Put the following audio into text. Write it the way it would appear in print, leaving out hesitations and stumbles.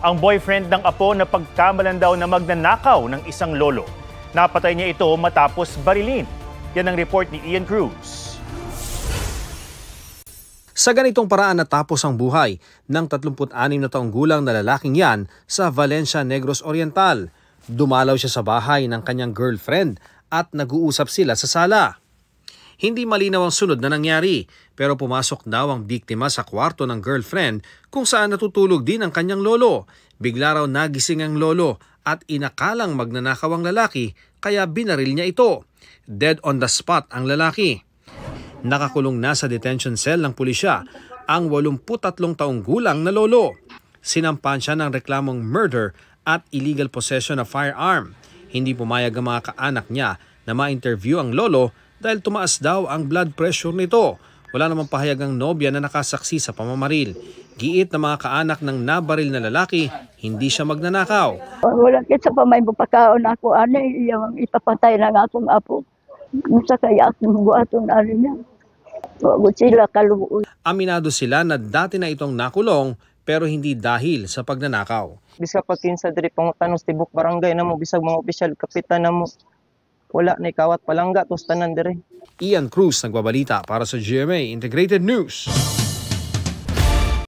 ang boyfriend ng apo na pagkamalan daw na magnanakaw ng isang lolo. Napatay niya ito matapos barilin. Yan ang report ni Ian Cruz. Sa ganitong paraan natapos ang buhay ng 36 na taong gulang na lalaking yan sa Valencia, Negros Oriental. Dumalaw siya sa bahay ng kanyang girlfriend at nag-uusap sila sa sala. Hindi malinaw ang sunod na nangyari pero pumasok daw ang biktima sa kwarto ng girlfriend kung saan natutulog din ang kanyang lolo. Bigla raw nagising ang lolo at inakalang magnanakaw ang lalaki kaya binaril niya ito. Dead on the spot ang lalaki. Nakakulong na sa detention cell ng pulisya ang 83 taong gulang na lolo. Sinampan siya ng reklamong murder at illegal possession of firearm. Hindi pumayag ang mga kaanak niya na ma-interview ang lolo dahil tumaas daw ang blood pressure nito. Wala namang pahayag ang nobya na nakasaksi sa pamamaril. Giit na mga kaanak ng nabaril na lalaki, hindi siya magnanakaw. Wala kitsa pa may bupakaon ako, yung ipapatay ng akong apo. Musa kaya akong buhaton niya. Wag sila kaluoy. Aminado sila na dati na itong nakulong pero hindi dahil sa pagnanakaw. Bisa pag kinsa diri pangutanos tibok barangay namo bisag mga opisyal kapitan namo. Wala na kawat palangga tos tanan dire. Ian Cruz nagbabalita para sa GMA Integrated News.